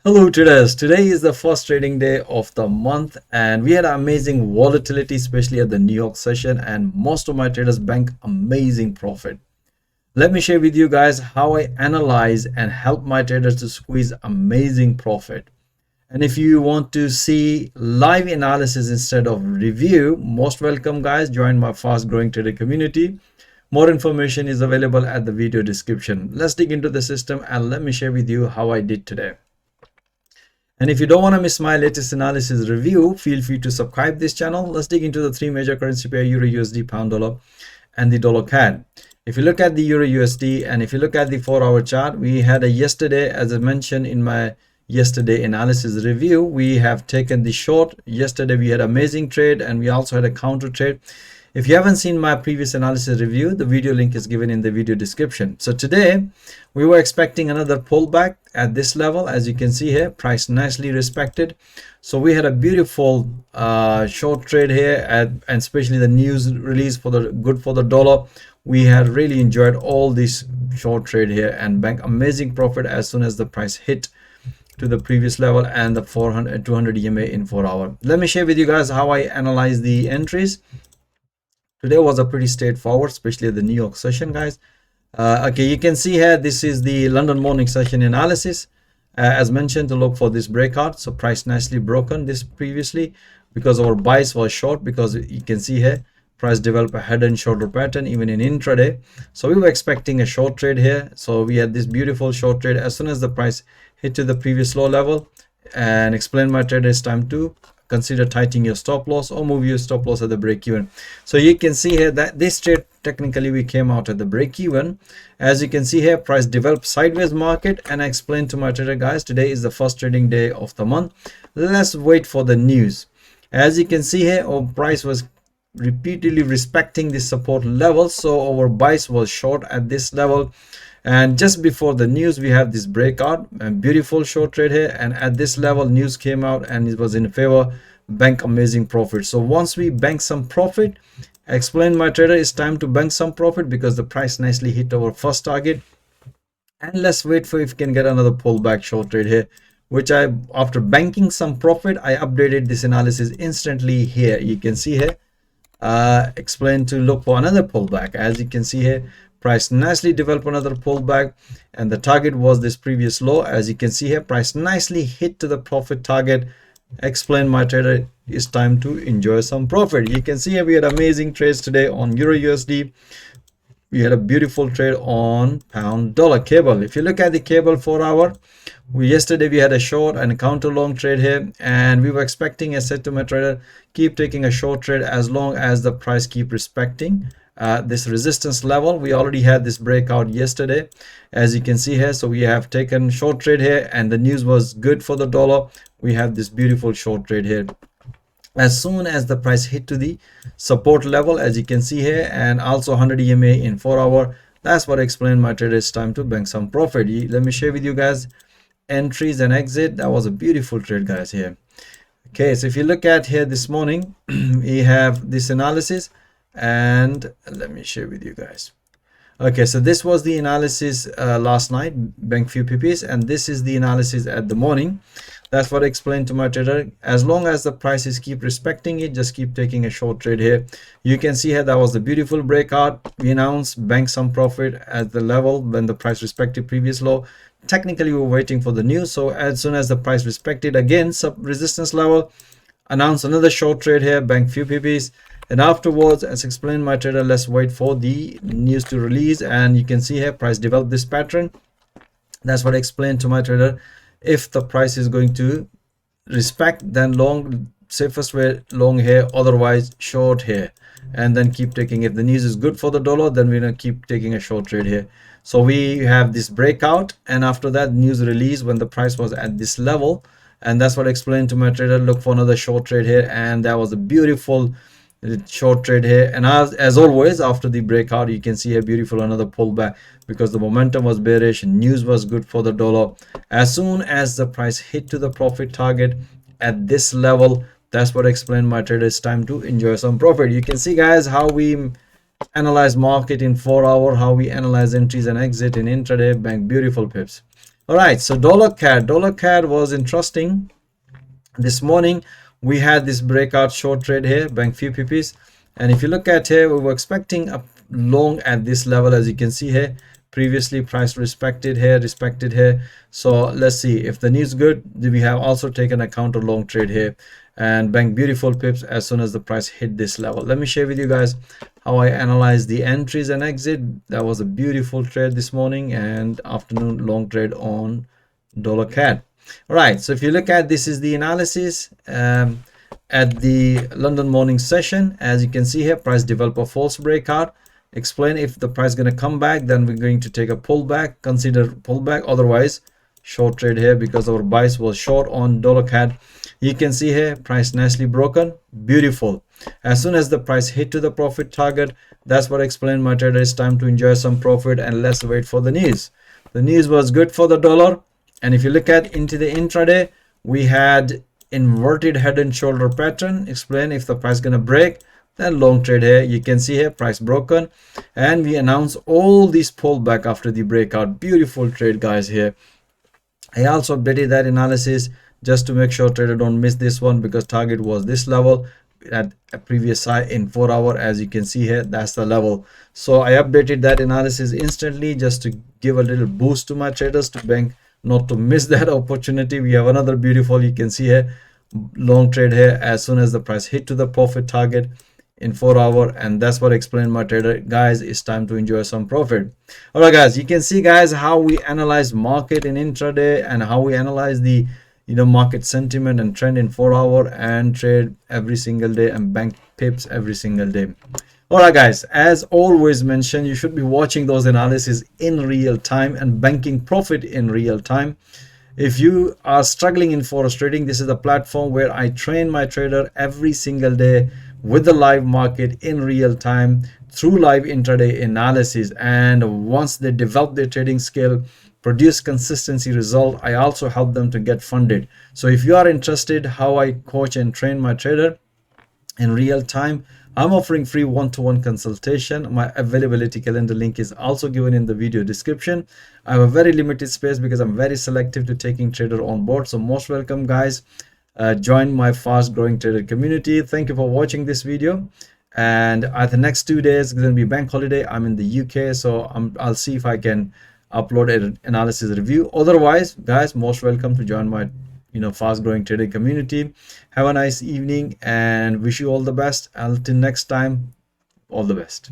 Hello traders, today is the first trading day of the month and we had amazing volatility, especially at the New York session, and most of my traders bank amazing profit. Let me share with you guys how I analyze and help my traders to squeeze amazing profit. And if you want to see live analysis instead of review, most welcome guys, join my fast growing trader community. More information is available at the video description. Let's dig into the system and let me share with you how I did today. And if you don't want to miss my latest analysis review, feel free to subscribe this channel. Let's dig into the three major currency pair, Euro USD, Pound Dollar, and the Dollar CAD. If you look at the Euro USD and if you look at the 4-hour chart, we had a yesterday, as I mentioned in my yesterday analysis review, we have taken the short. Yesterday we had amazing trade and we also had a counter trade. If you haven't seen my previous analysis review, the video link is given in the video description. So today we were expecting another pullback at this level. As you can see here, price nicely respected. So we had a beautiful short trade here, and especially the news release for the good for the dollar. We had really enjoyed all this short trade here and bank amazing profit as soon as the price hit to the previous level and the 200 EMA in 4 hour. Let me share with you guys how I analyze the entries. Today was a pretty straightforward, especially the New York session, guys. Okay, you can see here, this is the London morning session analysis. As mentioned, to look for this breakout. So price nicely broken this previously because our bias was short, because you can see here, price developed a head and shoulder pattern even in intraday. So we were expecting a short trade here. So we had this beautiful short trade as soon as the price hit to the previous low level. And explain my trade, it's time to consider tightening your stop loss or move your stop loss at the break even. So you can see here that this trade technically we came out at the break even. As you can see here, price developed sideways market, and I explained to my trader guys, today is the first trading day of the month. Let's wait for the news. As you can see here, our price was repeatedly respecting this support level, so our bias was short at this level. And just before the news, we have this breakout, a beautiful short trade here, and at this level news came out and it was in favor, bank amazing profit. So once we bank some profit, I explained my trader, it's time to bank some profit because the price nicely hit our first target. And let's wait for if we can get another pullback short trade here, which after banking some profit, I updated this analysis instantly here. You can see here, explain to look for another pullback. As you can see here, price nicely developed another pullback, and the target was this previous low. As you can see here, price nicely hit to the profit target. Explain my trader, it's time to enjoy some profit. You can see here we had amazing trades today on Euro USD. We had a beautiful trade on Pound Dollar cable. If you look at the cable 4 hour, yesterday we had a short and a counter long trade here, and we were expecting, I said to my trader, keep taking a short trade as long as the price keep respecting this resistance level. We already had this breakout yesterday, as you can see here. So we have taken short trade here, and the news was good for the dollar. We have this beautiful short trade here as soon as the price hit to the support level, as you can see here, and also 100 EMA in 4 hour. That's what I explained my trader, it's time to bank some profit. Let me share with you guys entries and exit. That was a beautiful trade, guys, here. Okay, so if you look at here this morning, we have this analysis, and let me share with you guys. Okay, so this was the analysis last night, bank few PPs, and this is the analysis at the morning. That's what I explained to my trader. As long as the prices keep respecting it, just keep taking a short trade here. You can see here that was the beautiful breakout. We announced bank some profit at the level when the price respected previous low. Technically we were waiting for the news, so as soon as the price respected again sub resistance level, announce another short trade here, bank few PPs. And afterwards, as explained my trader, let's wait for the news to release. And you can see here price developed this pattern. That's what I explained to my trader. If the price is going to respect, then long, safest way long here, otherwise short here, and then keep taking. If the news is good for the dollar, then we're gonna keep taking a short trade here. So we have this breakout, and after that news release when the price was at this level, and that's what I explained to my trader, look for another short trade here. And that was a beautiful short trade here. And as always, after the breakout, you can see a beautiful another pullback because the momentum was bearish and news was good for the dollar. As soon as the price hit to the profit target at this level, that's what I explained my trader, it's time to enjoy some profit. You can see, guys, how we analyze market in 4 hour, how we analyze entries and exit in intraday, bank beautiful pips. All right, so dollar CAD was interesting. This morning we had this breakout short trade here, bank few pps, and if you look at here, we were expecting a long at this level. As you can see here, previously price respected here. So let's see if the news good. We have also taken a counter long trade here and bank beautiful pips as soon as the price hit this level. Let me share with you guys how I analyze the entries and exit. That was a beautiful trade this morning and afternoon long trade on dollar CAD. All right, so if you look at this is the analysis at the London morning session. As you can see here, price develop a false breakout. Explain if the price going to come back, then we're going to take a pullback, consider pullback. Otherwise, short trade here because our bias was short on dollar CAD. You can see here price nicely broken, beautiful. As soon as the price hit to the profit target, that's what I explained my trader, it's time to enjoy some profit and let's wait for the news. The news was good for the dollar. And if you look at into the intraday, we had inverted head and shoulder pattern. Explain if the price gonna break, then long trade here. You can see here price broken, and we announce all these pullback after the breakout. Beautiful trade, guys. Here I also updated that analysis just to make sure trader don't miss this one, because target was this level at a previous high in 4 hour. As you can see here, that's the level. So I updated that analysis instantly just to give a little boost to my traders, to bank not to miss that opportunity. We have another beautiful, you can see here, long trade here as soon as the price hit to the profit target in 4 hour, and that's what I explained my trader, guys, it's time to enjoy some profit. All right, guys, you can see, guys, how we analyze market in intraday and how we analyze the market sentiment and trend in 4 hour and trade every single day and bank pips every single day. All right, guys, as always mentioned, you should be watching those analyses in real time and banking profit in real time. If you are struggling in forex trading, this is a platform where I train my trader every single day with the live market in real time through live intraday analysis. And once they develop their trading skill, produce consistency result, I also help them to get funded. So if you are interested how I coach and train my trader in real time, I'm offering free one-to-one consultation. My availability calendar link is also given in the video description. I have a very limited space because I'm very selective to taking trader on board. So most welcome, guys. Join my fast growing trader community. Thank you for watching this video. And at the next 2 days, it's going to be bank holiday. I'm in the UK, so I'll see if I can upload an analysis review. Otherwise, guys, most welcome to join my fast growing trading community. Have a nice evening and wish you all the best. Until next time, all the best.